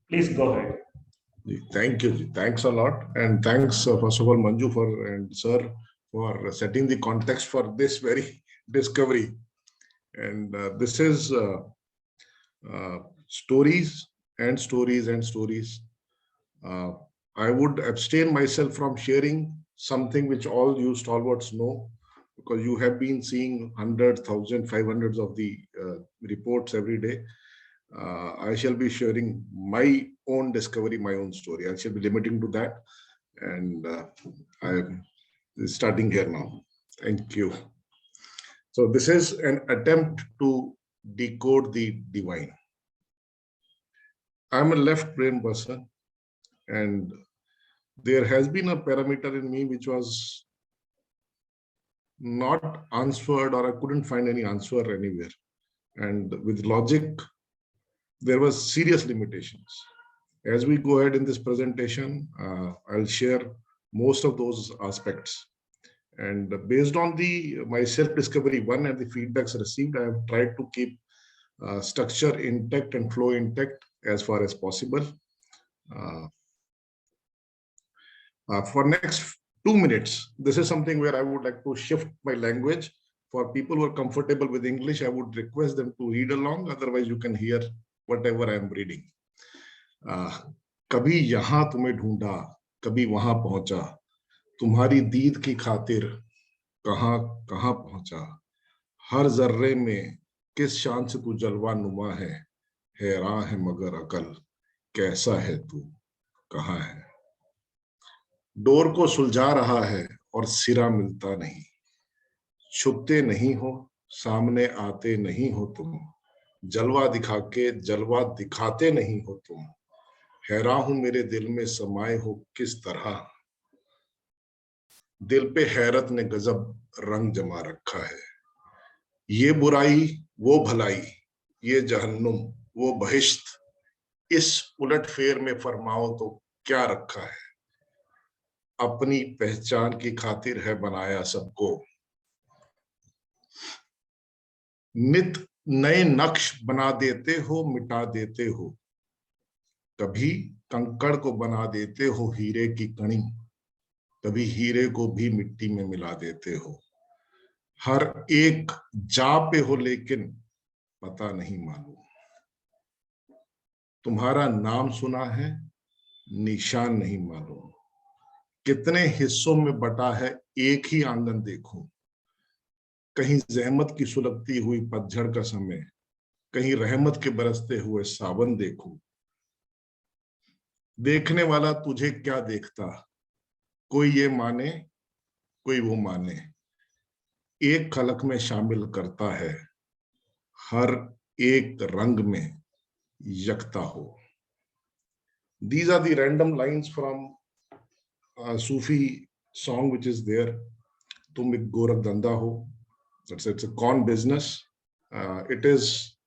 Please go ahead. Thank you. Thanks a lot. And thanks, first of all, Manju and sir for setting the context for this very discovery. And this is stories and stories and stories. I would abstain myself from sharing something which all you stalwarts know, because you have been seeing hundreds, thousands, 500s of the reports every day. I shall be sharing my own discovery, my own story. I shall be limiting to that. And I'm starting here now. Thank you. So this is an attempt to decode the divine. I'm a left brain person, and there has been a parameter in me which was not answered, or I couldn't find any answer anywhere. And with logic, there was serious limitations. As we go ahead in this presentation, I'll share most of those aspects. And based on my self-discovery one and the feedbacks received, I have tried to keep structure intact and flow intact as far as possible. For next 2 minutes, this is something where I would like to shift my language. For people who are comfortable with English, I would request them to read along. Otherwise, you can hear whatever I am reading. कभी यहाँ तुम्हें ढूंढा, कभी वहां पहुंचा, तुम्हारी दीद की खातिर कहां कहां पहुंचा, हर जर्रे में किस शान से तू जलवा नुमा है, हैरान है मगर अकल, कैसा है तू, कहां है। डोर को सुलझा रहा है और सिरा मिलता नहीं, छुपते नहीं हो, सामने आते नहीं हो तुम, जलवा दिखा के जलवा दिखाते नहीं हो तुम, हैरान हूं मेरे दिल में समाये हो किस तरह, दिल पे हैरत ने गजब रंग जमा रखा है, ये बुराई वो भलाई, ये जहन्नुम वो बहिश्त, इस उलट फेर में फरमाओ तो क्या रखा है, अपनी पहचान की खातिर है बनाया सबको, नित नए नक्श बना देते हो मिटा देते हो, कभी कंकड़ को बना देते हो हीरे की कणी, कभी हीरे को भी मिट्टी में मिला देते हो, हर एक जा पे हो लेकिन पता नहीं मालूम, तुम्हारा नाम सुना है निशान नहीं मालूम, कितने हिस्सों में बटा है एक ही आंगन देखूं, कहीं जहमत की सुलगती हुई पतझड़ का समय, कहीं रहमत के बरसते हुए सावन देखूं, देखने वाला तुझे क्या देखता, कोई ये माने कोई वो माने, एक खलक में शामिल करता है, हर एक रंग में यकता हो. These are the random lines from a Sufi song which is there. Tum ek gorak danda ho. It's a con business. It is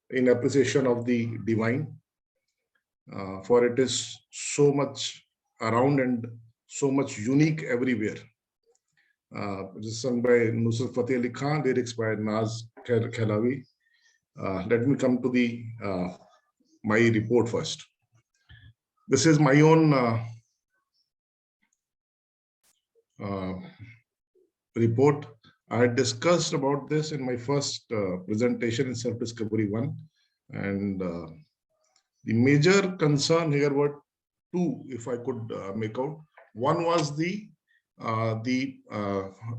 in appreciation of the divine, for it is so much around and so much unique everywhere. It is sung by Nusrat Fateh Ali Khan, lyrics by Naz Khahlavi. Let me come to the my report first. This is my own report. I had discussed about this in my first presentation in Self-Discovery 1. And the major concern here were two, if I could make out. One was the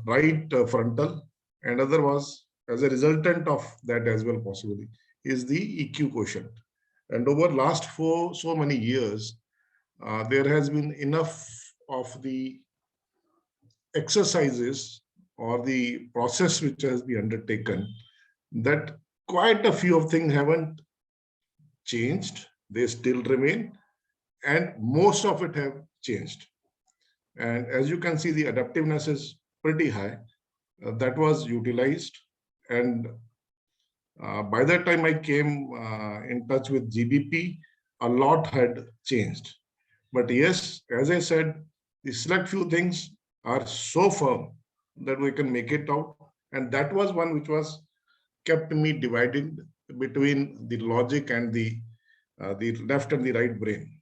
right frontal, and other was, as a resultant of that as well possibly, is the EQ quotient. And over last so many years, there has been enough of the exercises or the process which has been undertaken that quite a few of things haven't changed. They still remain, and most of it have changed. And as you can see, the adaptiveness is pretty high. That was utilized, and by the time I came in touch with GBP, a lot had changed. But yes, as I said, the select few things are so firm that we can make it out. And that was one which was kept me divided between the logic and the the left and the right brain.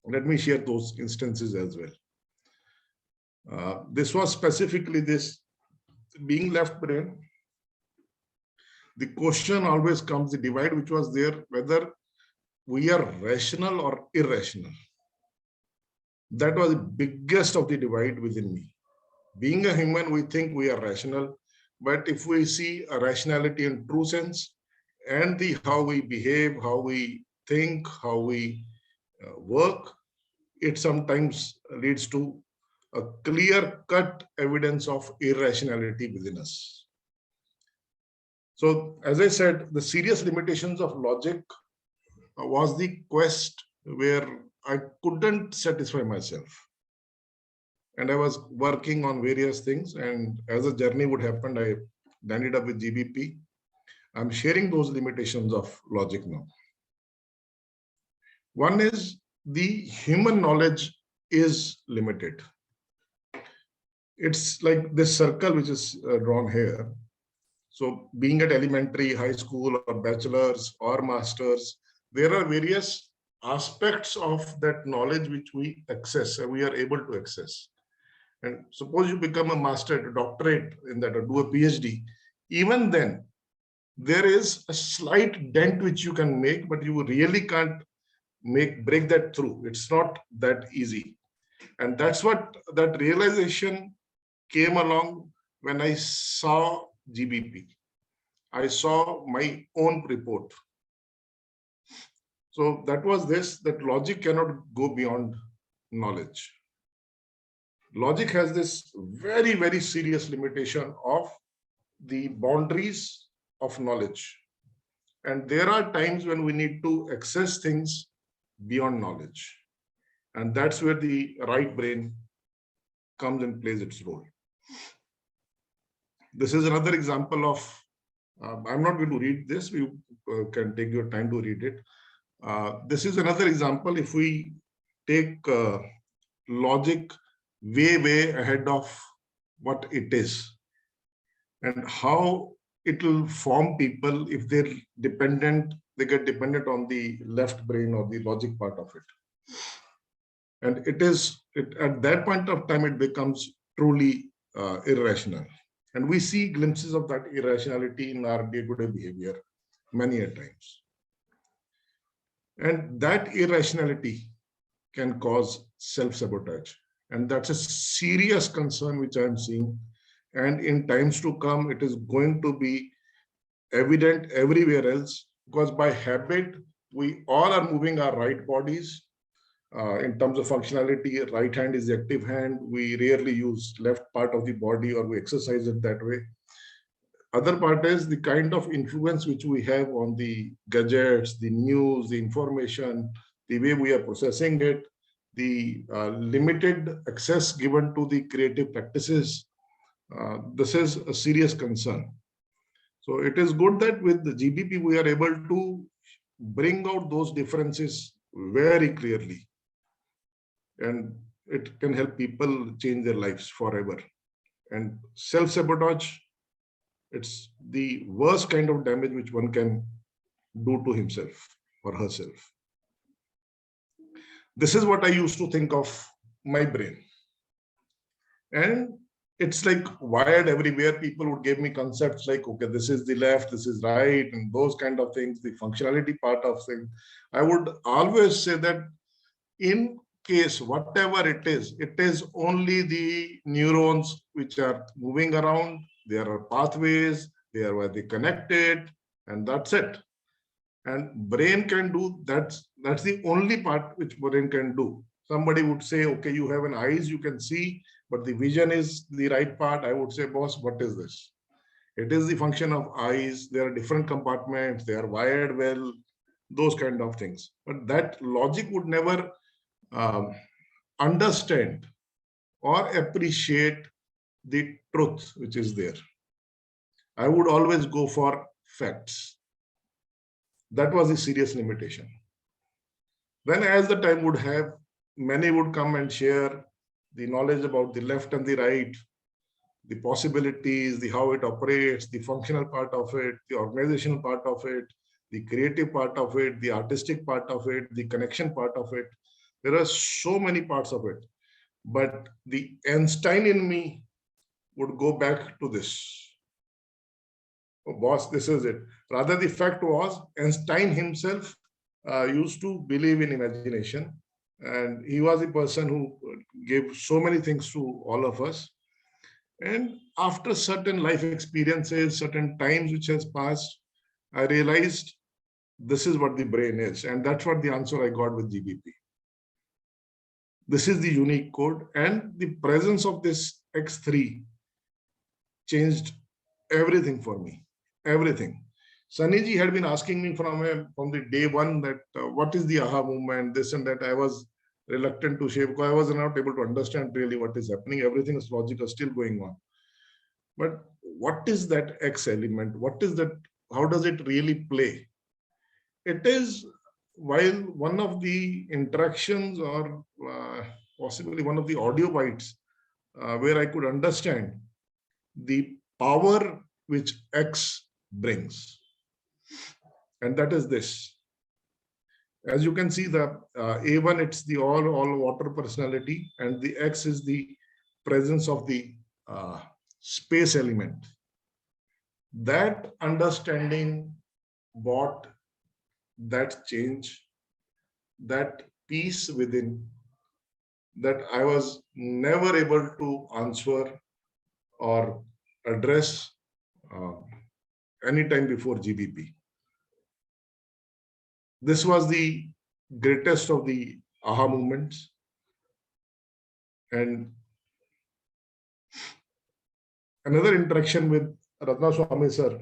Let me share those instances as well. This was specifically this being left brain. The question always comes, the divide which was there, whether we are rational or irrational. That was the biggest of the divide within me. Being a human, we think we are rational, but if we see a rationality in true sense and the how we behave, how we think, how we work, it sometimes leads to a clear-cut evidence of irrationality within us. So, as I said, the serious limitations of logic was the quest where I couldn't satisfy myself. And I was working on various things, and as the journey would happen, I ended up with GBP. I'm sharing those limitations of logic now. One is the human knowledge is limited. It's like this circle which is drawn here. So being at elementary, high school, or bachelor's or master's, there are various aspects of that knowledge which we access and we are able to access. And suppose you become a master, a doctorate in that, or do a PhD, even then, there is a slight dent which you can make, but you really can't break that through. It's not that easy. And that's what that realization came along when I saw GBP. I saw my own report. So that was this, that logic cannot go beyond knowledge. Logic has this very, very serious limitation of the boundaries of knowledge. And there are times when we need to access things beyond knowledge. And that's where the right brain comes and plays its role. This is another example of, I'm not going to read this, you can take your time to read it. This is another example. If we take logic way, way ahead of what it is and how it will form people if they're dependent, they get dependent on the left brain or the logic part of it. And at that point of time, it becomes truly irrational. And we see glimpses of that irrationality in our day-to-day behavior many a times. And that irrationality can cause self-sabotage. And that's a serious concern which I'm seeing. And in times to come, it is going to be evident everywhere else, because by habit, we all are moving our right bodies. In terms of functionality, right hand is the active hand. We rarely use left part of the body or we exercise it that way. Other part is the kind of influence which we have on the gadgets, the news, the information, the way we are processing it, the limited access given to the creative practices. This is a serious concern. So it is good that with the GBP, we are able to bring out those differences very clearly. And it can help people change their lives forever. And self-sabotage, it's the worst kind of damage which one can do to himself or herself. This is what I used to think of my brain. And it's like wired everywhere. People would give me concepts like, okay, this is the left, this is right, and those kind of things, the functionality part of things. I would always say that in case, whatever it is only the neurons which are moving around. There are pathways, they are connected, and that's it. And brain can do that's the only part which brain can do. Somebody would say, okay, you have an eyes, you can see, but the vision is the right part. I would say, boss, what is this? It is the function of eyes. There are different compartments, they are wired well, those kind of things. But that logic would never understand or appreciate the truth which is there. I would always go for facts. That was a serious limitation. Then as the time would have, many would come and share the knowledge about the left and the right, the possibilities, the how it operates, the functional part of it, the organizational part of it, the creative part of it, the artistic part of it, the connection part of it. There are so many parts of it. But the Einstein in me would go back to this. Oh, boss, this is it. Rather, the fact was Einstein himself used to believe in imagination. And he was a person who gave so many things to all of us. And after certain life experiences, certain times which has passed, I realized this is what the brain is. And that's what the answer I got with GBP. This is the unique code, and the presence of this X3 changed everything for me. Everything. Sunnyji had been asking me from the day one that what is the aha movement, this and that. I was reluctant to share because I was not able to understand really what is happening. Everything is logical, still going on. But what is that X element? What is that? How does it really play? It is, while one of the interactions or possibly one of the audio bites where I could understand the power which X brings. And that is this. As you can see, the A1, it's the all water personality, and the X is the presence of the space element. That understanding brought that change, that peace within, that I was never able to answer or address anytime before GBP. This was the greatest of the aha moments. And another interaction with Ratna Swami sir.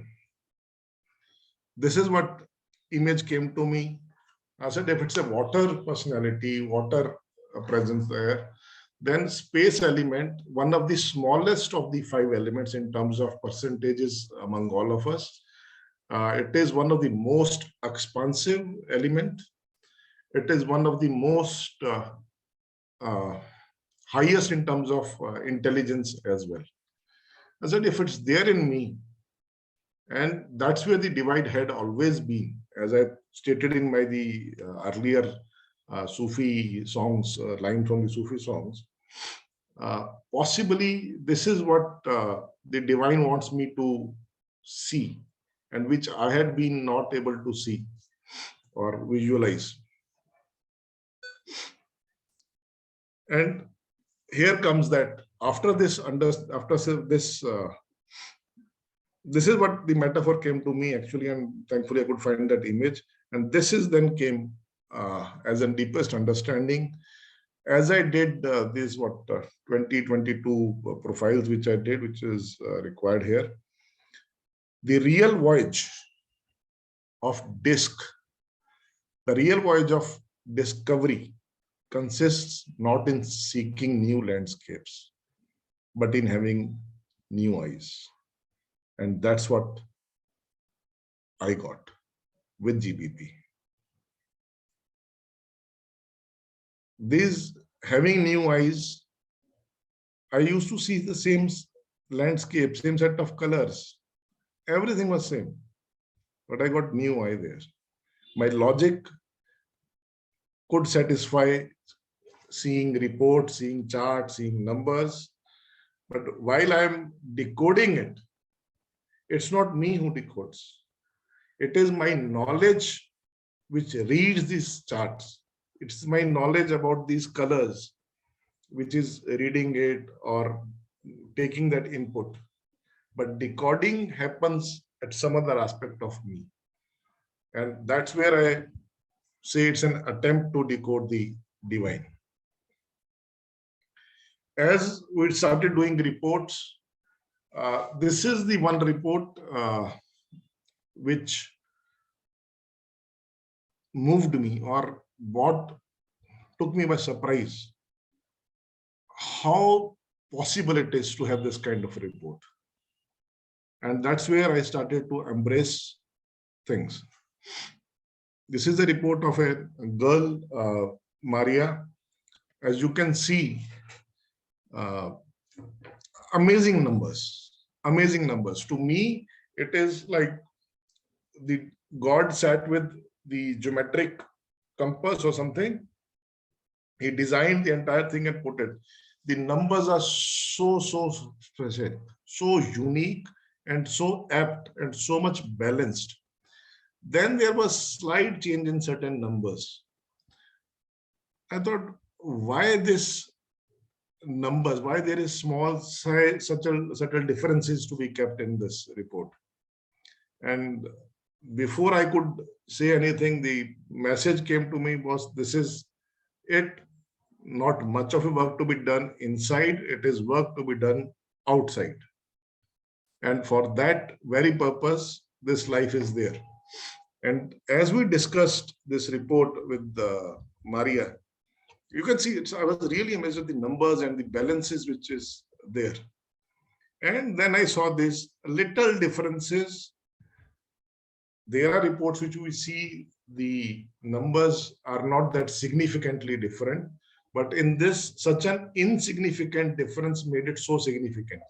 This is what image came to me. I said, if it's a water personality, water presence there, then space element, one of the smallest of the 5 elements in terms of percentages among all of us. It is one of the most expansive element. It is one of the most highest in terms of intelligence as well. I said, if it's there in me, and that's where the divide had always been, as I stated in my earlier Sufi songs, line from the Sufi songs. Possibly this is what the divine wants me to see, and which I had been not able to see or visualize. And here comes that after this, this is what the metaphor came to me actually, and thankfully I could find that image. And this is then came as a deepest understanding. As I did these 2022 profiles which I did, which is required here. The real voyage of DISC, the real voyage of discovery consists not in seeking new landscapes, but in having new eyes. And that's what I got with GBP. These having new eyes, I used to see the same landscape, same set of colors. Everything was same, but I got new eye there. My logic could satisfy seeing reports, seeing charts, seeing numbers. But while I'm decoding it, it's not me who decodes. It is my knowledge which reads these charts. It's my knowledge about these colors which is reading it or taking that input. But decoding happens at some other aspect of me. And that's where I say it's an attempt to decode the divine. As we started doing reports, this is the one report which moved me, or what took me by surprise. How possible it is to have this kind of report. And that's where I started to embrace things. This is a report of a girl, Maria. As you can see, amazing numbers, amazing numbers. To me, it is like the God sat with the geometric compass or something. He designed the entire thing and put it. The numbers are so special, so unique, and so apt, and so much balanced. Then there was slight change in certain numbers. I thought, why this numbers? Why there is small, subtle differences to be kept in this report? And before I could say anything, the message came to me was, this is it. Not much of a work to be done inside. It is work to be done outside. And for that very purpose, this life is there. And as we discussed this report with Maria, you can see I was really amazed at the numbers and the balances which is there. And then I saw these little differences. There are reports which we see the numbers are not that significantly different, but in this, such an insignificant difference made it so significant.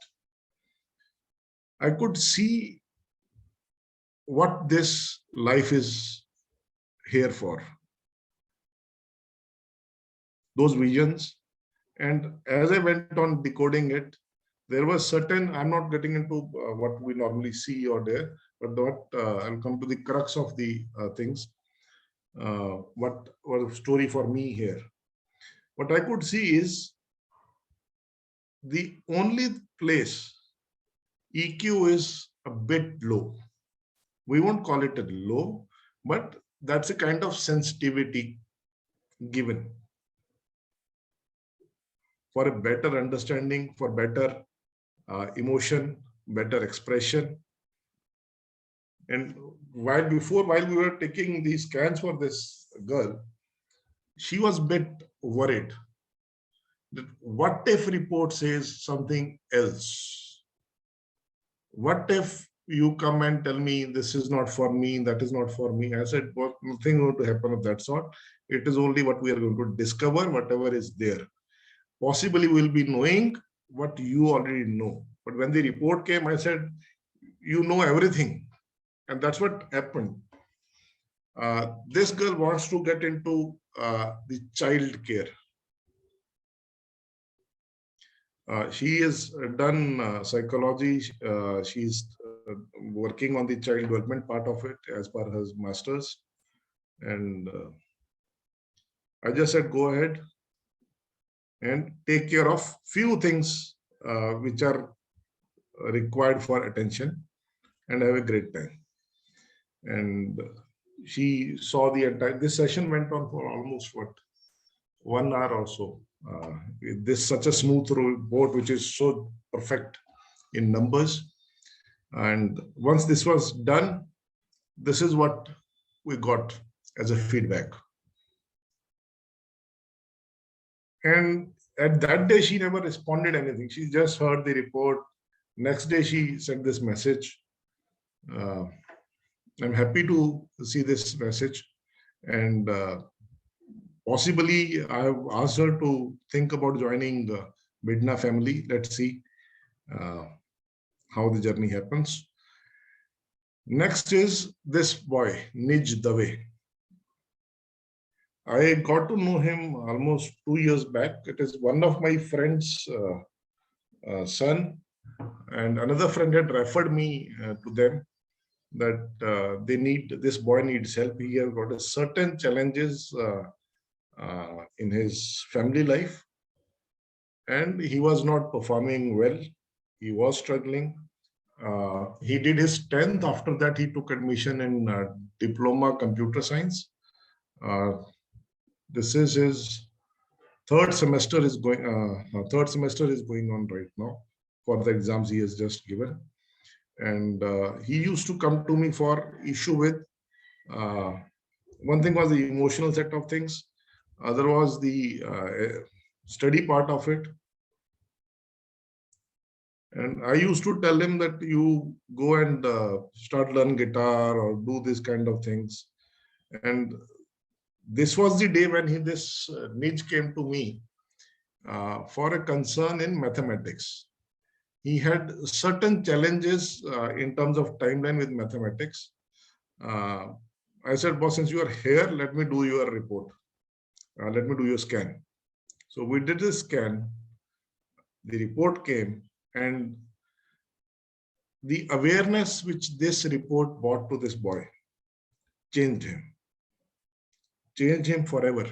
I could see what this life is here for. Those visions. And as I went on decoding it, there was certain, I'm not getting into what we normally see or there, but I'll come to the crux of the things. What was the story for me here? What I could see is the only place EQ is a bit low. We won't call it a low, but that's a kind of sensitivity given for a better understanding, for better emotion, better expression. And while we were taking these scans for this girl, she was a bit worried that what if report says something else? What if you come and tell me this is not for me, that is not for me? I said, well, nothing going to happen of that sort. It is only what we are going to discover, whatever is there. Possibly we'll be knowing what you already know. But when the report came, I said, you know everything. And that's what happened. This girl wants to get into the child care. She has done psychology. She's working on the child development part of it as per her master's. And I just said, go ahead and take care of few things which are required for attention and have a great time. And she saw the entire, this session went on for almost 1 hour or so. This such a smooth report which is so perfect in numbers. And once this was done, this is what we got as a feedback. And at that day, she never responded anything. She just heard the report. Next day, she sent this message. I'm happy to see this message. And possibly, I have asked her to think about joining the MiDNA family. Let's see how the journey happens. Next is this boy, Nijdaway. I got to know him almost 2 years back. It is one of my friend's son, and another friend had referred me to them that this boy needs help. He has got a certain challenges in his family life, and he was not performing well. He was struggling. He did his 10th. After that, he took admission in diploma computer science. This is his third semester is going on right now for the exams he has just given. And he used to come to me for issue with one thing was the emotional set of things, other was the study part of it. And I used to tell him that you go and start learn guitar or do this kind of things. And this was the day when this niche came to me for a concern in mathematics. He had certain challenges in terms of timeline with mathematics. I said, boss, since you are here, let me do your report. Let me do your scan. So we did the scan. The report came, and the awareness which this report brought to this boy changed him forever.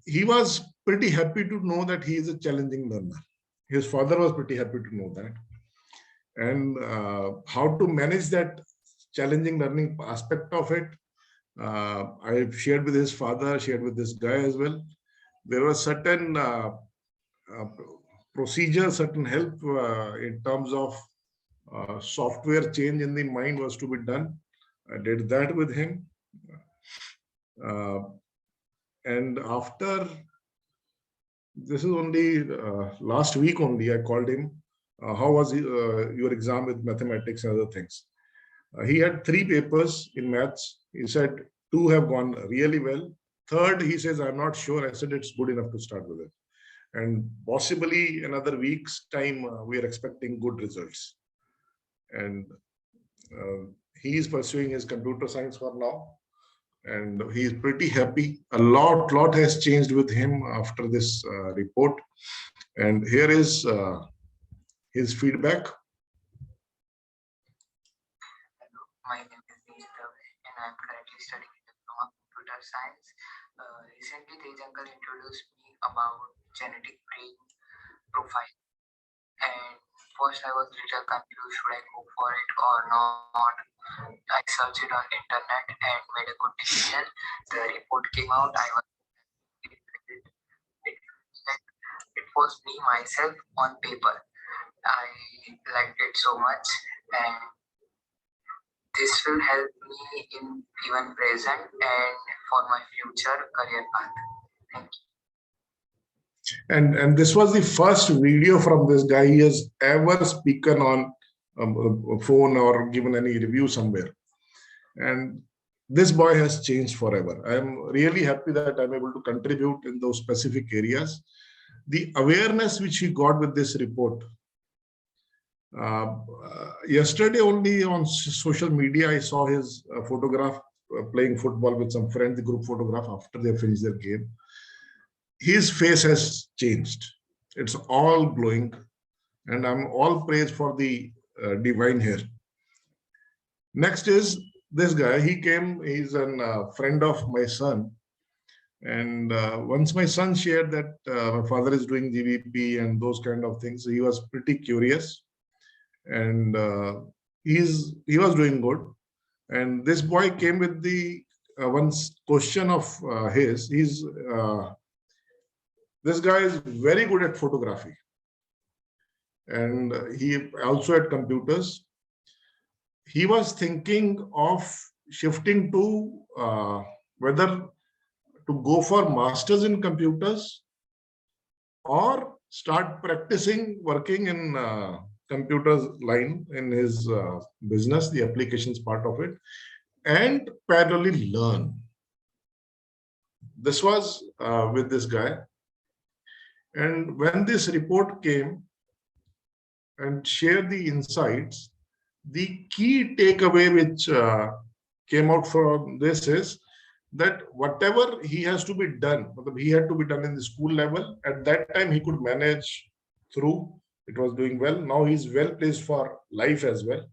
He was pretty happy to know that he is a challenging learner. His father was pretty happy to know that. And how to manage that challenging learning aspect of it, I shared with his father, shared with this guy as well. There was certain procedure, certain help in terms of software change in the mind was to be done. I did that with him. And after, this is only last week only, I called him. How was your exam with mathematics and other things? He had 3 papers in maths. He said 2 have gone really well. Third, he says, I'm not sure. I said, it's good enough to start with it. And possibly another week's time, we are expecting good results. And he is pursuing his computer science for now. And he is pretty happy. A lot has changed with him after this report. And here is his feedback. Hello, my name is Nijdaway and I am currently studying Diploma Computer Science. Recently, Tej uncle introduced me about genetic brain profile, and first I was little confused, should I go for it or not. I searched it on internet and made a good decision. The report came out. I was like it was me myself on paper. I liked it so much, and this will help me in even present and for my future career path. Thank you. And this was the first video from this guy he has ever spoken on a phone or given any review somewhere. And this boy has changed forever. I'm really happy that I'm able to contribute in those specific areas. The awareness which he got with this report. Yesterday only on social media, I saw his photograph playing football with some friends, the group photograph after they finished their game. His face has changed. It's all glowing, and I'm all praise for the divine here. Next is this guy. He came, he's a friend of my son. And once my son shared that my father is doing GVP and those kind of things, he was pretty curious. And he was doing good. And this boy came with the one question of his. This guy is very good at photography, and he also had computers. He was thinking of shifting to whether to go for masters in computers or start practicing working in computers line in his business, the applications part of it, and parallelly learn. This was with this guy. And when this report came and shared the insights, the key takeaway which came out from this is that whatever he has to be done, he had to be done in the school level. At that time, he could manage through. It was doing well. Now he's well placed for life as well.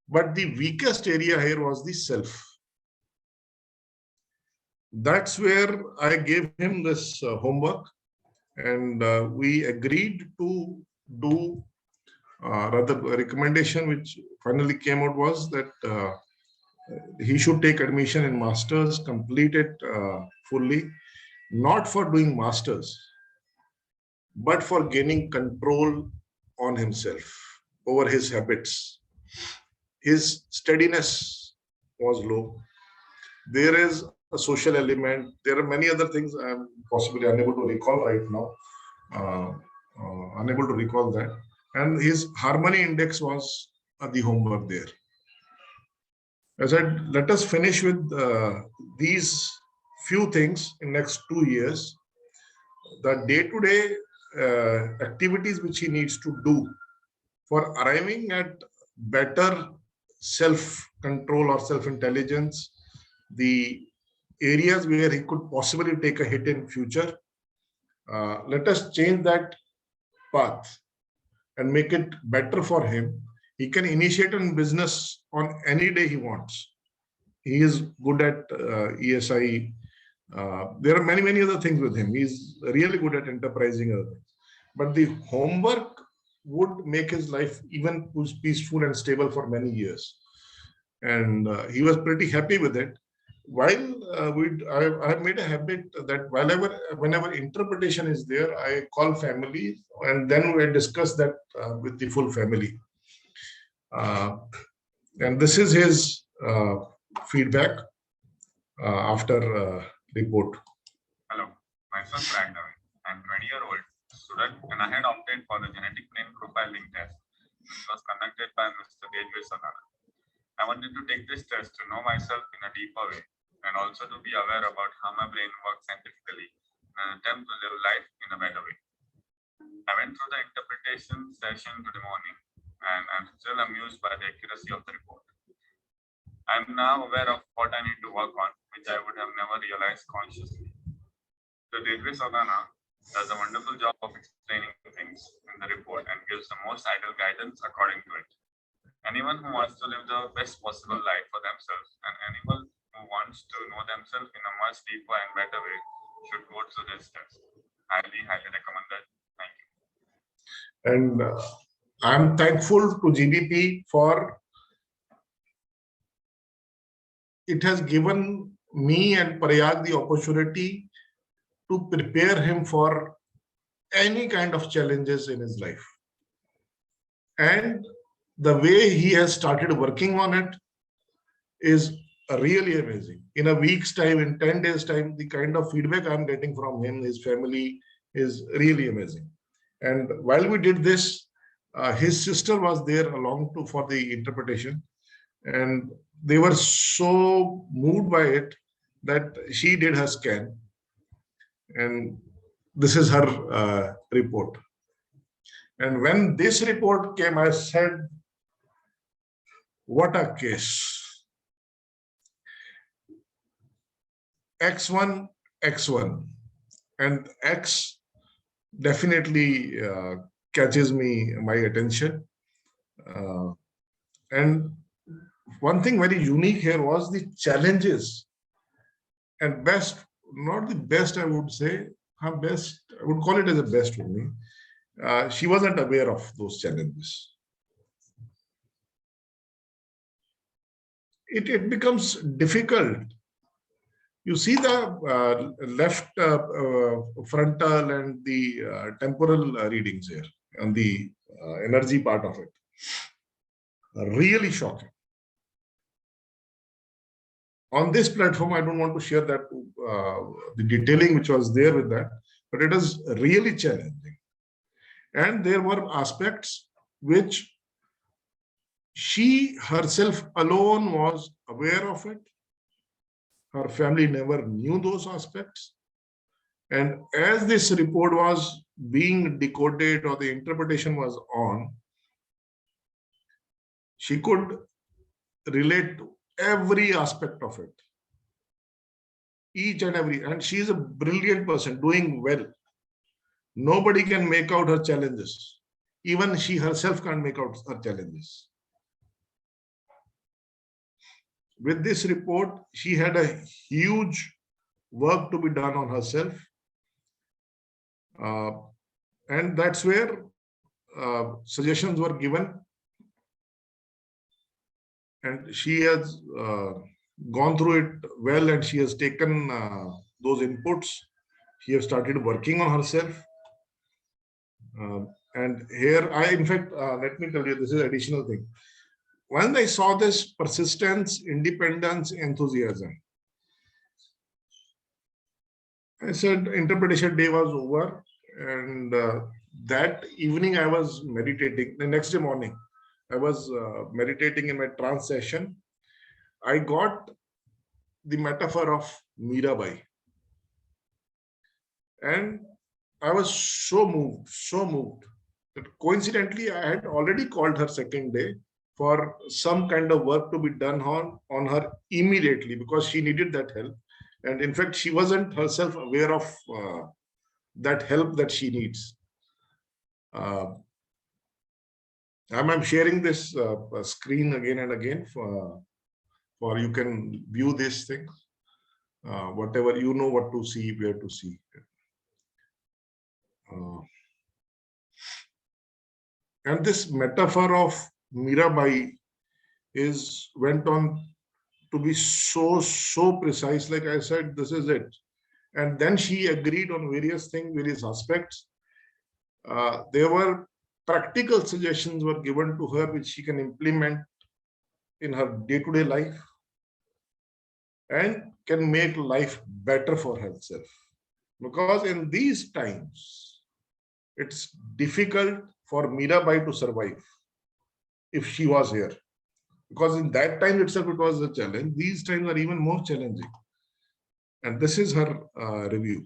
But the weakest area here was the self. That's where I gave him this homework, and we agreed to do rather a recommendation which finally came out was that he should take admission in masters, complete it fully, not for doing masters, but for gaining control on himself over his habits. His steadiness was low. There is a social element. There are many other things I'm possibly unable to recall right now. Unable to recall that. And his harmony index was the homework there. I said, let us finish with these few things in next 2 years. The day-to-day activities which he needs to do for arriving at better self-control or self-intelligence, the areas where he could possibly take a hit in future. Let us change that path and make it better for him. He can initiate a business on any day he wants. He is good at ESI. There are many other things with him. He's really good at enterprising other things. But the homework would make his life even peaceful and stable for many years. And he was pretty happy with it. While I made a habit that whenever interpretation is there, I call family and then we discuss that with the full family. And this is his feedback after report. Hello, myself Nijdaway. I'm 20-year-old student and I had opted for the genetic brain profiling test, which was conducted by Mr. Tejvir Sadana. I wanted to take this test to know myself in a deeper way and also to be aware about how my brain works scientifically in an attempt to live life in a better way. I went through the interpretation session today morning and I'm still amused by the accuracy of the report. I'm now aware of what I need to work on, which I would have never realized consciously. The Tejvir Sadana does a wonderful job of explaining things in the report and gives the most ideal guidance according to it. Anyone who wants to live the best possible life for themselves and anyone who wants to know themselves in a much deeper and better way should go through this test. Highly recommended. Thank you. And I'm thankful to GBP for it has given me and Prayag the opportunity to prepare him for any kind of challenges in his life. And the way he has started working on it is really amazing. In a week's time, in 10 days' time, the kind of feedback I'm getting from him, his family, is really amazing. And while we did this, his sister was there along for the interpretation. And they were so moved by it that she did her scan. And this is her report. And when this report came, I said, what a case. X1, X1. And X definitely catches my attention. And one thing very unique here was the challenges. And best, not the best, I would say, her best, I would call it as a best for me. She wasn't aware of those challenges. It becomes difficult. You see the left frontal and the temporal readings here and the energy part of it. Really shocking. On this platform, I don't want to share that the detailing which was there with that, but it is really challenging. And there were aspects which she herself alone was aware of it. Her family never knew those aspects. And as this report was being decoded or the interpretation was on, she could relate to every aspect of it. Each and every, and she is a brilliant person doing well. Nobody can make out her challenges. Even she herself can't make out her challenges. With this report, she had a huge work to be done on herself. And that's where suggestions were given. And she has gone through it well and she has taken those inputs. She has started working on herself. And here, in fact, let me tell you, this is an additional thing. When I saw this persistence, independence, enthusiasm, I said interpretation day was over. And that evening I was meditating. The next day morning, I was meditating in my trance session. I got the metaphor of Mirabai. And I was so moved that coincidentally, I had already called her second day for some kind of work to be done on her immediately, because she needed that help. And in fact, she wasn't herself aware of that help that she needs. I'm sharing this screen again and again for you can view these things, whatever you know what to see, where to see. And this metaphor of Mirabai went on to be so precise. Like I said, this is it. And then she agreed on various things, various aspects. There were practical suggestions were given to her which she can implement in her day-to-day life and can make life better for herself. Because in these times, it's difficult for Mirabai to survive if she was here. Because in that time itself, it was a challenge. These times are even more challenging. And this is her review.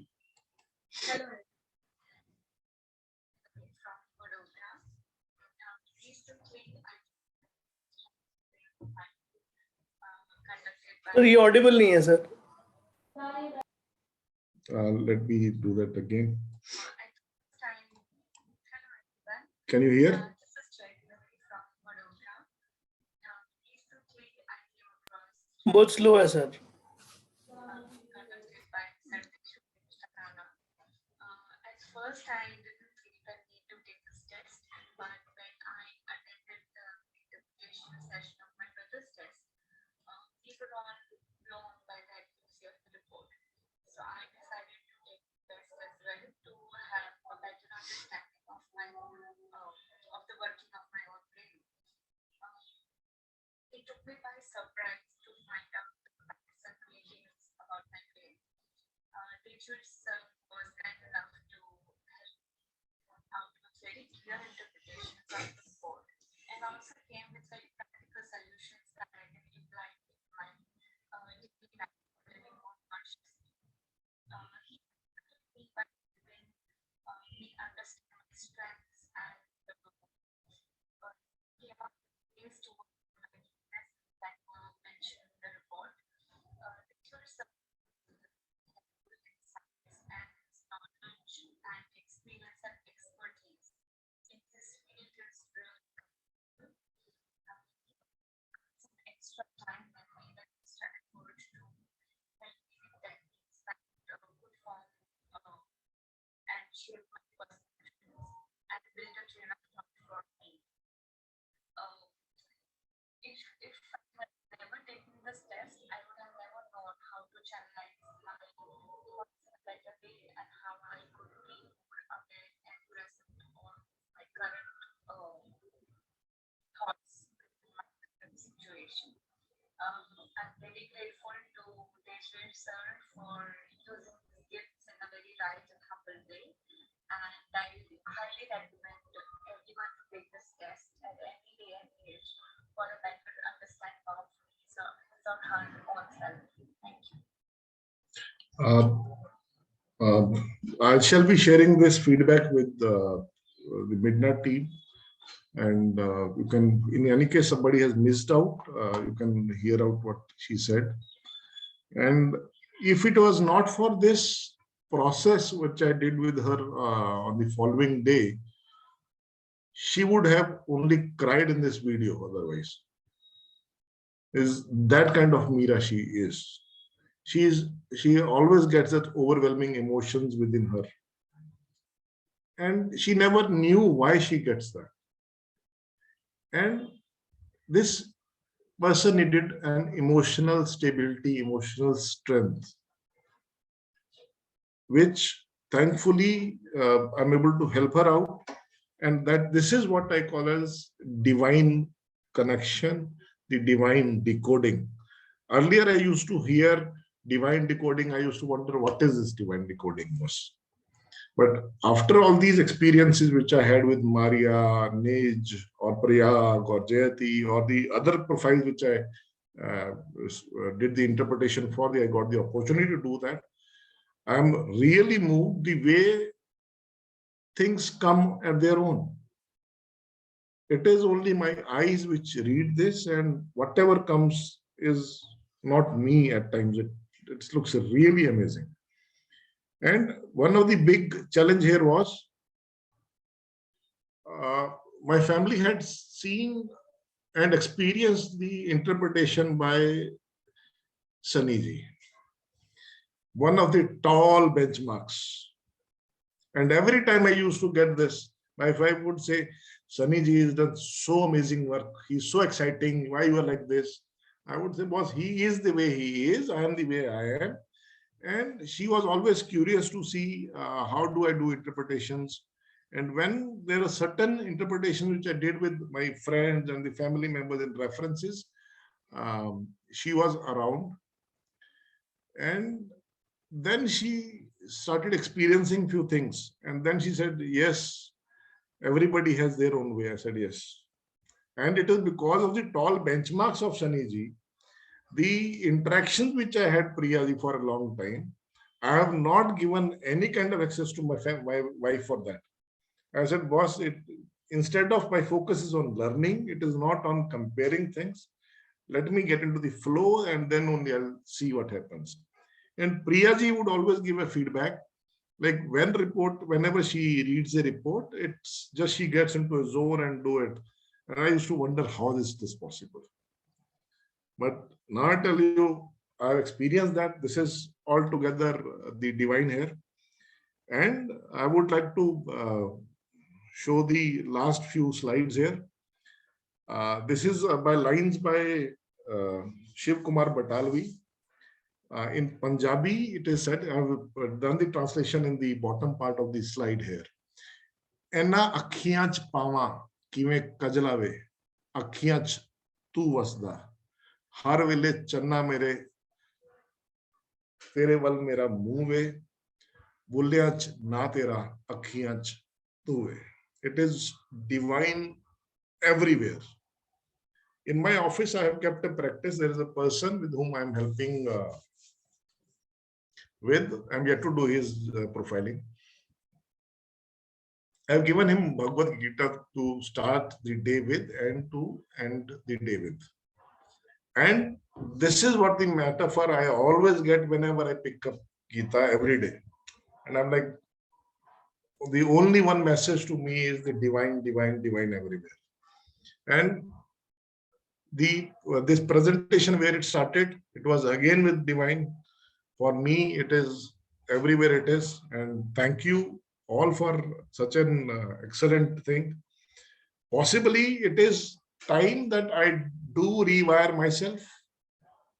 Sir, ये audible नहीं है, sir. Let me do that again. Can you hear? बहुत slow है, sir. At first, I didn't feel the need to take this test, but when I attended the interpretation session of my brother's test, we were all blown by the accuracy of the report. So I decided to take the test as well to have a better understanding of my of the working of my own brain. It took me by surprise to find out the facts and details about my brain. Tejvir sir was kind enough to help out with very clear interpretations of the report, and also came with very practical solutions that I can apply in my daily life, living more consciously. He helped me by helping me understand my strengths and came up with ways to work on my weaknesses that were mentioned in the report. Tejvir sir and experience and expertise in this field is really some extra time and made an extra effort to help me with techniques that would form and shape my perceptions and build a train of thought for me. If I had never taken this test, I would have never known how to channelize my thoughts in a better way and how I could be more aware and present on my current thoughts in my current situation. I'm very grateful to Tejvir sir for using these gifts in a very right and humble way, and I highly recommend everyone to take this test at any day and age for a better understanding of his or her own self. Thank you. I shall be sharing this feedback with the MiDNA team, and you can, in any case, somebody has missed out, you can hear out what she said. And if it was not for this process which I did with her on the following day, she would have only cried in this video otherwise. Is that kind of Meera she is. She always gets that overwhelming emotions within her. And she never knew why she gets that. And this person needed an emotional stability, emotional strength, which thankfully I'm able to help her out. And that this is what I call as divine connection, the divine decoding. Earlier, I used to hear divine decoding. I used to wonder, what is this divine decoding was? But after all these experiences which I had with Maria, Nij, or Prayag, or Jayati, or the other profiles which I did the interpretation for, I got the opportunity to do that. I'm really moved the way things come at their own. it is only my eyes which read this, and whatever comes is not me at times. It looks really amazing. And one of the big challenge here was my family had seen and experienced the interpretation by Sunny, one of the tall benchmarks. And every time I used to get this, my wife would say, Sunny ji has done so amazing work. He's so exciting. Why you are like this? I would say, boss, he is the way he is. I am the way I am. And she was always curious to see how do I do interpretations. And when there are certain interpretations which I did with my friends and the family members and references, she was around. And then she started experiencing few things. And then she said, yes, everybody has their own way. I said, yes. And it is because of the tall benchmarks of Sunny, the interactions which I had Priyaji for a long time, I have not given any kind of access to my wife for that. I said, boss, instead of my focus is on learning, it is not on comparing things. Let me get into the flow and then only I'll see what happens. And Priyaji would always give a feedback. Like whenever she reads a report, it's just she gets into a zone and do it. And I used to wonder how is this possible. But now I tell you, I've experienced that this is altogether the divine here. And I would like to show the last few slides here. This is by lines by Shiv Kumar Batalvi. In Punjabi, it is said, I have done the translation in the bottom part of the slide here. Enna akhiyan ch pawa kive kajlawe, akhiyan ch tu wasda. Har vele channa mere, tere wal mera muh ve, bulya ch na tera, akhiyan ch tu ve. It is divine everywhere. In my office, I have kept a practice. There is a person with whom I am helping I'm yet to do his profiling. I have given him Bhagavad Gita to start the day with and to end the day with. And this is what the metaphor I always get whenever I pick up Gita every day. And I'm like, the only one message to me is the divine, divine, divine everywhere. And this presentation where it started, it was again with divine. For me, it is everywhere it is. And thank you all for such an excellent thing. Possibly it is time that I do rewire myself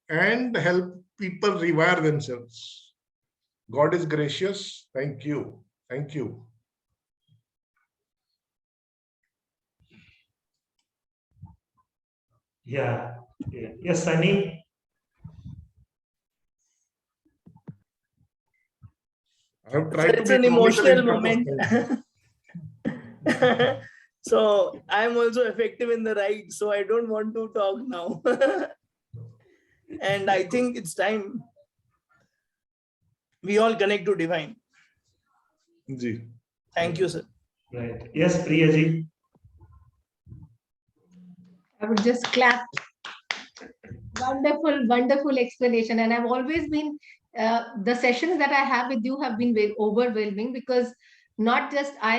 and help people rewire themselves. God is gracious. Thank you. Thank you. Yeah. Yes, Sunny. I have tried to It's be an comical emotional in front of moment. So I'm also effective in the right, so I don't want to talk now. And I think it's time we all connect to divine. Ji. Thank you, sir. Right. Yes, Priyaji. I would just clap. Wonderful, wonderful explanation. And I've always been, the sessions that I have with you have been very overwhelming, because not just I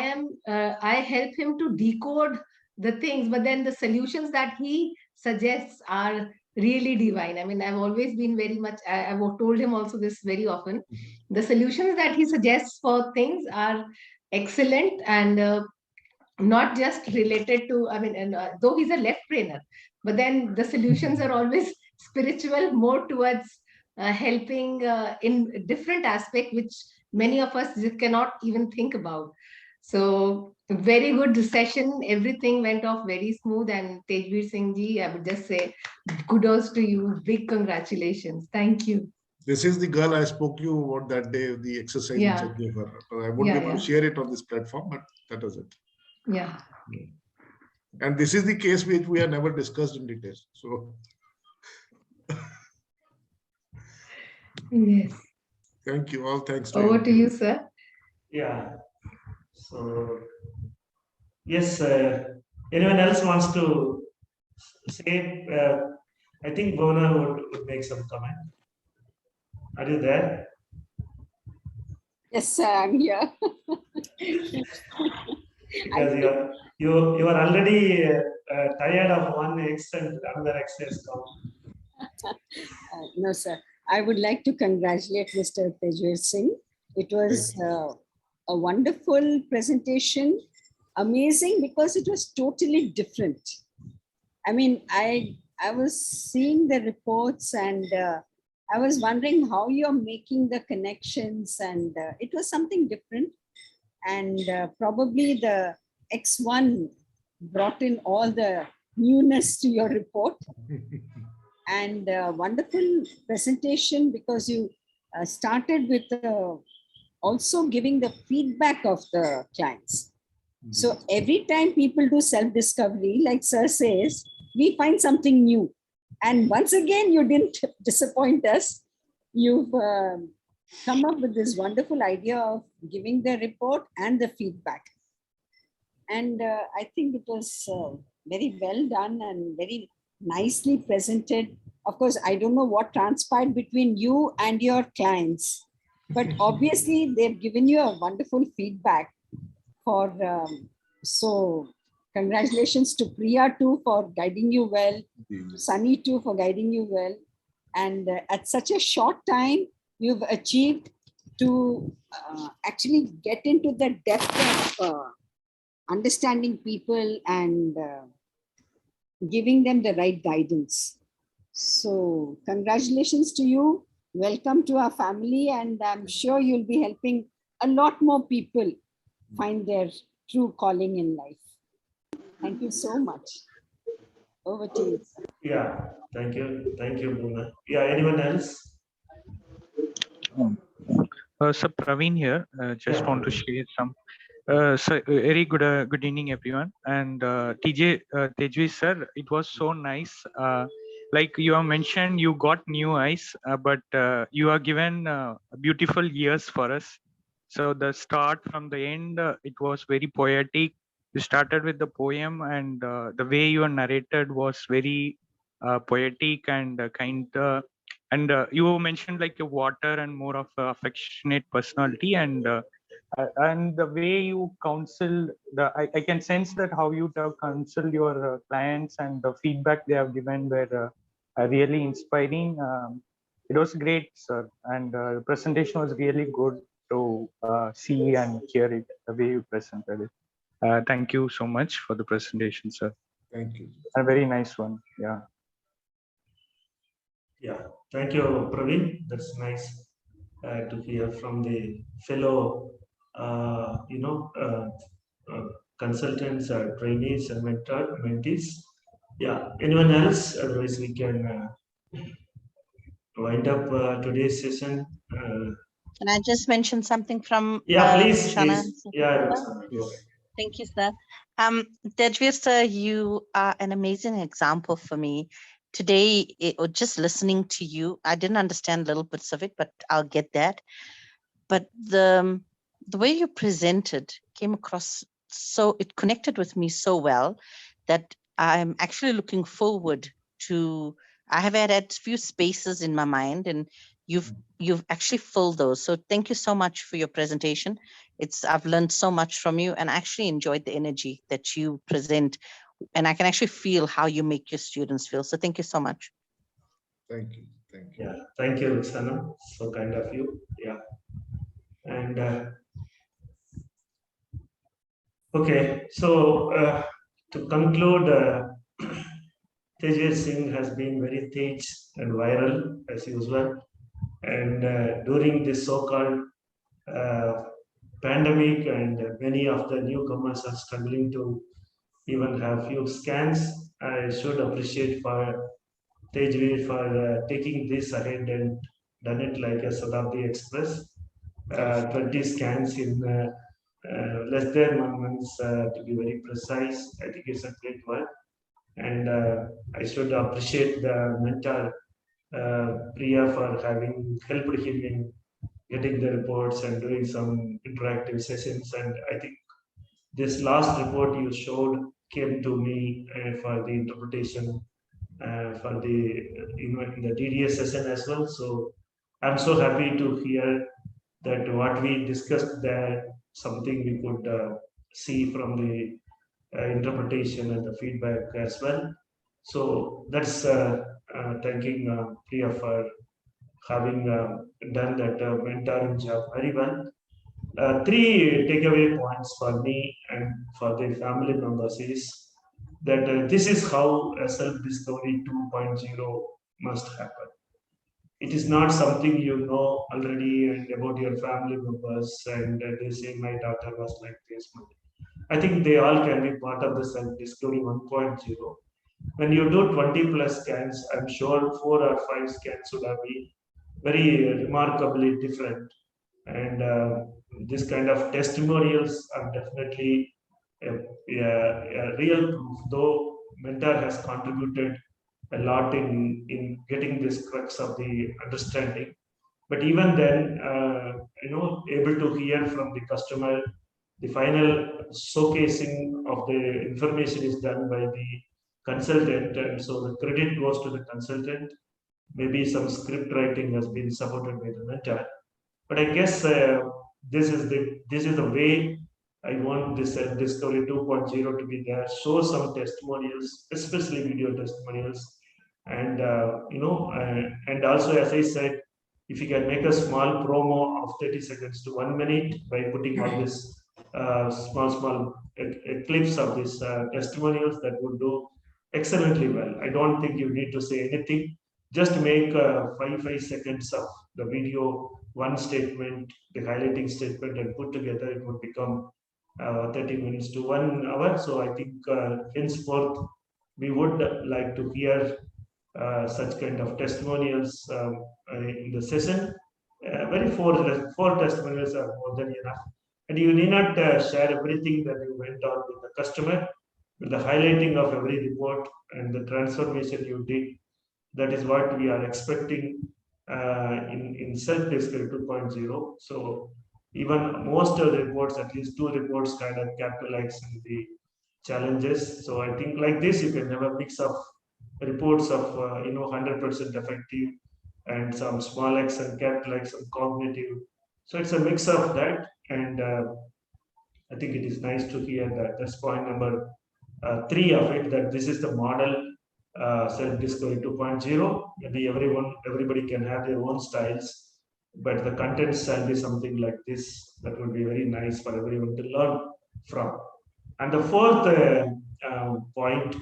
help him to decode the things, but then the solutions that he suggests are really divine. I mean, I've always been very much, I've told him also this very often. The solutions that he suggests for things are excellent, and not just related to, I mean, and though he's a left brainer, but then the solutions are always spiritual, more towards helping in different aspect, which many of us just cannot even think about. So very good session. Everything went off very smooth. And Tejvir Singh ji, I would just say kudos to you. Big congratulations. Thank you. This is the girl I spoke to you about that day, the exercise which I gave her. I won't be able to share it on this platform, but that is it. Yeah. And this is the case which we have never discussed in detail. So Yes. thank you all. Thanks to Over you. to you, sir. Yeah. So, yes, Anyone else wants to say? I think Bona would make some comment. Are you there? Yes, I'm here. Because you are already tired of one X and another X has come. No, sir. I would like to congratulate Mr. Tejvir Singh. It was a wonderful presentation, amazing because it was totally different. I mean, I was seeing the reports and I was wondering how you're making the connections, and it was something different. And probably the X1 brought in all the newness to your report. And wonderful presentation because you started with also giving the feedback of the clients. So every time people do self-discovery, like Sir says, we find something new. And once again, you didn't disappoint us. You've come up with this wonderful idea of giving the report and the feedback. And I think it was very well done and very nicely presented. Of course, I don't know what transpired between you and your clients, but obviously they've given you a wonderful feedback for, so congratulations to Priya too for guiding you well, to Sunny too for guiding you well. And at such a short time, you've achieved to actually get into the depth of understanding people and giving them the right guidance. So congratulations to you. Welcome to our family, and I'm sure you'll be helping a lot more people find their true calling in life. Thank you so much. Over to you. Yeah, thank you. Thank you, Bona. Yeah, anyone else? So Praveen here, just Yeah. want to share some. So very good evening, everyone. And Tejvir sir, it was so nice. Like you have mentioned, you got new eyes, but you are given beautiful years for us. So the start from the end, it was very poetic. You started with the poem, and the way you narrated was very poetic and kind. And you mentioned like a water and more of a affectionate personality, and the way you counsel I can sense that how you have counseled your clients and the feedback they have given were really inspiring. It was great, sir, and the presentation was really good to see and hear it the way you presented it. Thank you so much for the presentation, sir. Thank you. A very nice one. Yeah. Yeah, thank you, Praveen. That's nice to hear from the fellow, consultants, trainees, and mentees. Yeah, anyone else? Otherwise, we can wind up today's session. Can I just mention something from Yeah, please, Shana? please. Yeah, Roxana, please. Thank you, sir. Tejvir, sir, you are an amazing example for me. Today, or just listening to you, I didn't understand little bits of it, but I'll get that. But the way you presented came across so, it connected with me so well that I'm actually looking forward to, I have had a few spaces in my mind, and you've actually filled those. So thank you so much for your presentation. I've learned so much from you, and I actually enjoyed the energy that you present, and I can actually feel how you make your students feel. So thank you so much. Thank you. Thank you. Yeah, thank you, Roxana. So kind of you. Yeah. And okay, so to conclude, Tejvir Singh has been very tej and viral as usual. And during this so-called pandemic, and many of the newcomers are struggling to even have few scans, I should appreciate for Tejvir for taking this ahead and done it like a Sadabdi Express. 20 scans in less than 1 month, to be very precise. I think it's a great work. And I should appreciate the mentor, Priya, for having helped him in getting the reports and doing some interactive sessions. And I think this last report you showed came to me for the interpretation for the in the DDS session as well. So I'm so happy to hear that what we discussed there, something we could see from the interpretation and the feedback as well. So that's thanking Priya for having done that mentoring job very well. Three takeaway points for me and for the family members is that this is how a self-discovery 2.0 must happen. It is not something you know already and about your family members and they say my daughter was like this. I think they all can be part of the self-discovery 1.0. When you do 20 plus scans, I'm sure 4 or 5 scans would have been very remarkably different. And this kind of testimonials are definitely a real proof, though mentor has contributed a lot in getting this crux of the understanding. But even then, able to hear from the customer, the final showcasing of the information is done by the consultant, and so the credit goes to the consultant. Maybe some script writing has been supported by the mentor, but I guess this is the way I want this Discovery 2.0 to be there. Show some testimonials, especially video testimonials, and and also as I said, if you can make a small promo of 30 seconds to 1 minute by putting all this small clips of these testimonials, that would do excellently well. I don't think you need to say anything. Just make 5 seconds of the video, one statement, the highlighting statement, and put together, it would become 30 minutes to 1 hour. So I think henceforth, we would like to hear such kind of testimonials in the session. Very four testimonials are more than enough. And you need not share everything that you went on with the customer, with the highlighting of every report and the transformation you did. That is what we are expecting in self-discovery 2.0. So even most of the reports, at least 2 reports, kind of capitalize in the challenges. So I think like this, you can have a mix of reports of 100% effective and some small x and capital X and cognitive. So it's a mix of that, and I think it is nice to hear that. That's point number 3 of it, that this is the model self-discovery 2.0. Maybe everybody can have their own styles, but the content shall be something like this. That would be very nice for everyone to learn from. And the fourth point,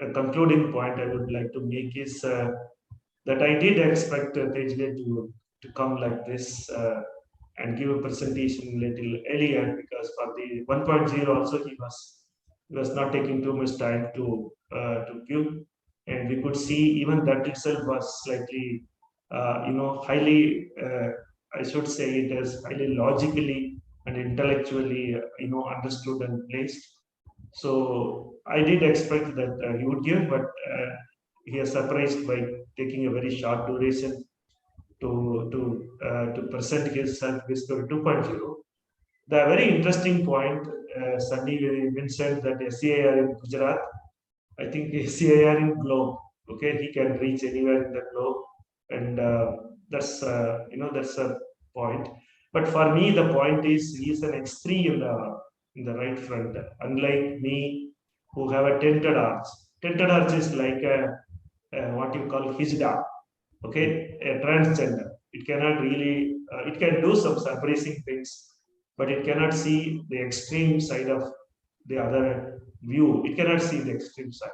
a concluding point I would like to make is that I did expect Tejvir to come like this and give a presentation a little earlier, because for the 1.0 also he was not taking too much time to give, and we could see even that itself was slightly highly I should say it as highly logically and intellectually understood and placed. So I did expect that he would give, but he is surprised by taking a very short duration to present his self-discovery 2.0. The very interesting point, Sunny mentioned that SCIR in Gujarat, I think SCIR in globe. Okay, he can reach anywhere in the globe, and that's that's a point. But for me, the point is he is an X3 in the right front. Unlike me, who have a tented arch. Tented arch is like a what you call hijda. Okay, a transgender. It cannot really. It can do some surprising things, but it cannot see the extreme side of the other view. It cannot see the extreme side.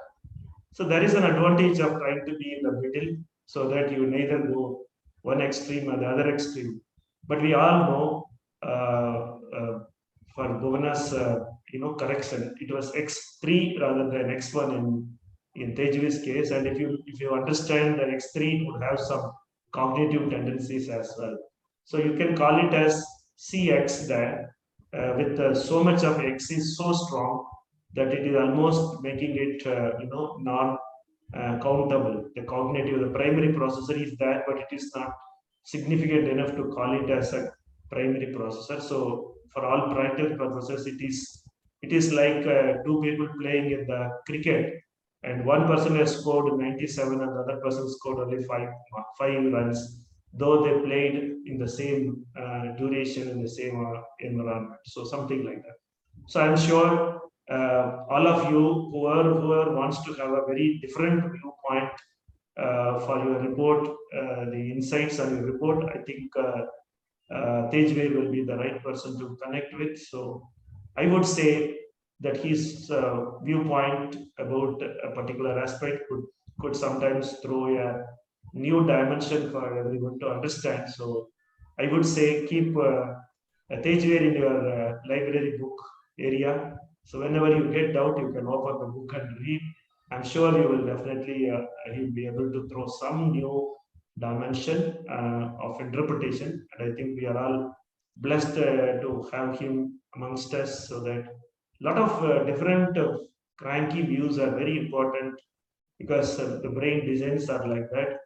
So there is an advantage of trying to be in the middle, so that you neither go one extreme or the other extreme. But we all know for Bhuvana's correction, it was X3 rather than X1 in Tejvir's case. And if you understand that X3 would have some cognitive tendencies as well. So you can call it as CX there, with so much of X is so strong that it is almost making it non countable. The cognitive, the primary processor is there, but it is not significant enough to call it as a primary processor. So for all practical purposes, it is It is like two people playing in the cricket, and one person has scored 97 and the other person scored only five runs, though they played in the same duration in the same environment. So something like that. So I'm sure all of you, whoever wants to have a very different viewpoint for your report, the insights on your report, I think Tejvir will be the right person to connect with. So I would say that his viewpoint about a particular aspect could sometimes throw a new dimension for everyone to understand. So I would say keep Tejvir in your library book area. So whenever you get doubt, you can open the book and read. I'm sure you will definitely he'll be able to throw some new dimension of interpretation. And I think we are all blessed to have him amongst us, so that a lot of different cranky views are very important, because the brain designs are like that.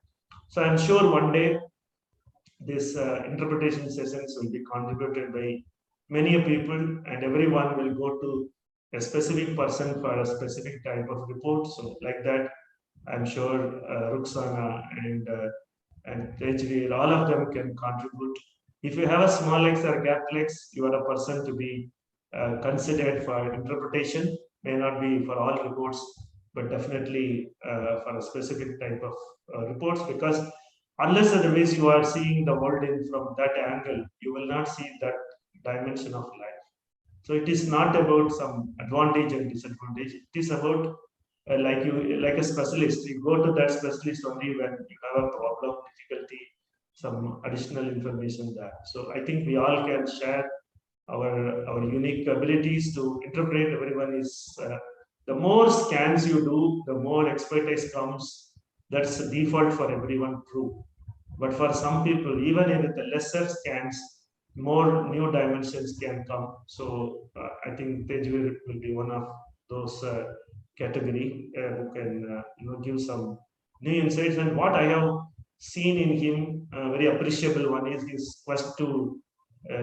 So I'm sure one day these interpretation sessions will be contributed by many people, and everyone will go to a specific person for a specific type of report. So like that, I'm sure Ruxana and Tejvir, all of them can contribute. If you have a small x or gap x, you are a person to be considered for interpretation. May not be for all reports, but definitely for a specific type of reports, because unless otherwise you are seeing the world in from that angle, you will not see that dimension of life. So it is not about some advantage and disadvantage. It is about like a specialist. You go to that specialist only when you have a problem, difficulty, some additional information there. So I think we all can share our unique abilities to interpret. Everyone is the more scans you do, the more expertise comes. That's the default for everyone, true. But for some people, even with the lesser scans, more new dimensions can come. So I think Tejvir will be one of those category who can give some new insights. And what I have seen in him, very appreciable one, is his quest to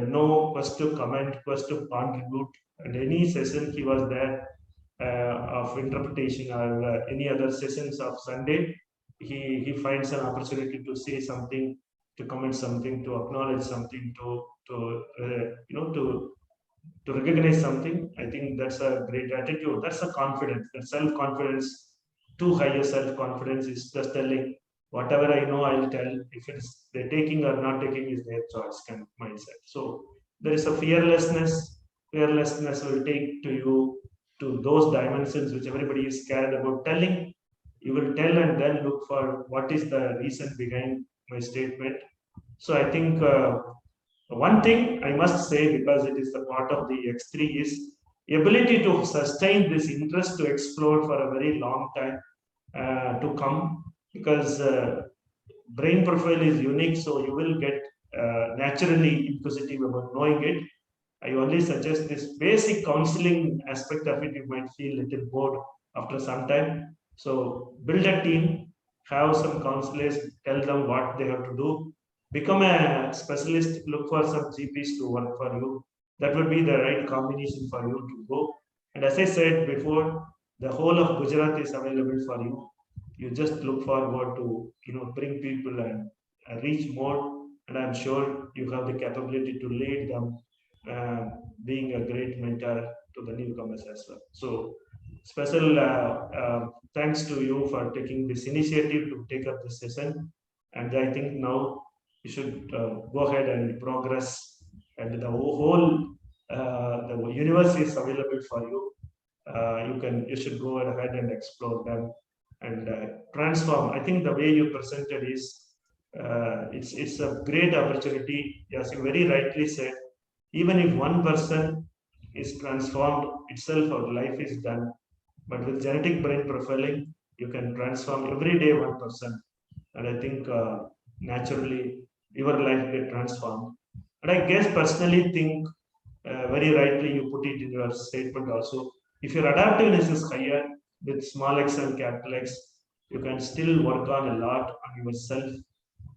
know, quest to comment, quest to contribute. And any session he was there of interpretation or any other sessions of Sunday, he finds an opportunity to say something, to comment something, to acknowledge something, to recognize something. I think that's a great attitude. That's a confidence. That self-confidence, too high a self-confidence is just telling whatever I know, I'll tell. If it's they're taking or not taking is their choice kind of mindset. So there is a fearlessness. Fearlessness will take to you to those dimensions which everybody is scared about telling. You will tell and then look for what is the reason behind my statement. So I think one thing I must say, because it is the part of the X3, is ability to sustain this interest to explore for a very long time to come, because brain profile is unique, so you will get naturally inquisitive about knowing it. I only suggest this basic counseling aspect of it. You might feel a little bored after some time. So build a team, have some counselors, tell them what they have to do, become a specialist, look for some GPs to work for you. That would be the right combination for you to go. And as I said before, the whole of Gujarat is available for you. You just look forward to bring people and reach more. And I'm sure you have the capability to lead them, being a great mentor to the newcomers as well. So special thanks to you for taking this initiative to take up this session. And I think now you should go ahead and progress, and the whole the universe is available for you. You should go ahead and explore them and transform. I think the way you presented is it's a great opportunity. As you very rightly said, even if one person is transformed itself, our life is done. But with genetic brain profiling, you can transform every day one person. And I think naturally your life get transformed. And I guess personally think very rightly you put it in your statement also. If your adaptiveness is higher with small x and capital X, you can still work on a lot on yourself.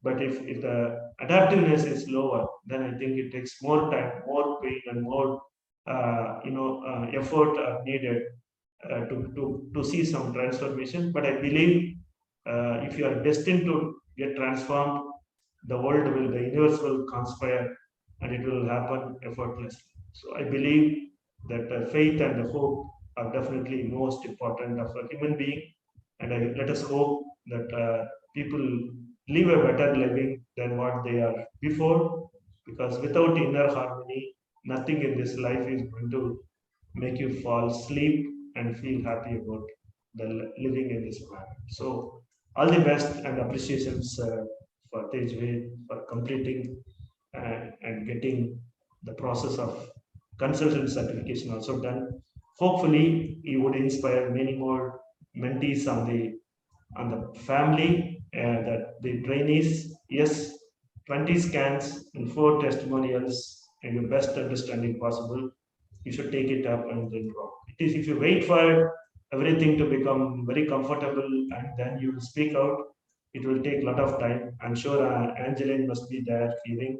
But if the adaptiveness is lower, then I think it takes more time, more pain, and more effort are needed to see some transformation. But I believe if you are destined to get transformed, the world will, the universe will conspire and it will happen effortlessly. So I believe that faith and the hope are definitely most important of a human being. And let us hope that people live a better living than what they are before, because without inner harmony, nothing in this life is going to make you fall asleep and feel happy about the living in this manner. So all the best and appreciations for Tejvir for completing and getting the process of consultant certification also done. Hopefully, he would inspire many more mentees on the family that the trainees. Yes, 20 scans and 4 testimonials and your best understanding possible. You should take it up and then drop. It is if you wait for everything to become very comfortable and then you will speak out, it will take a lot of time. I'm sure Angeline must be there hearing.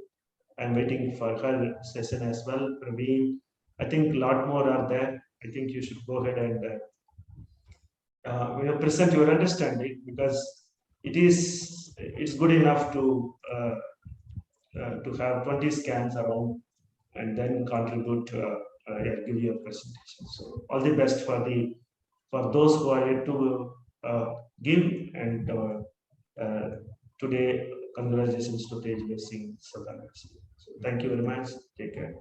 I'm waiting for her session as well. Praveen, I think a lot more are there. I think you should go ahead and present your understanding, because it's good enough to have 20 scans around and then contribute give you a presentation. So all the best for those who are yet to give, and today congratulations to Tejvir Singh Sadana. So thank you very much. Take care.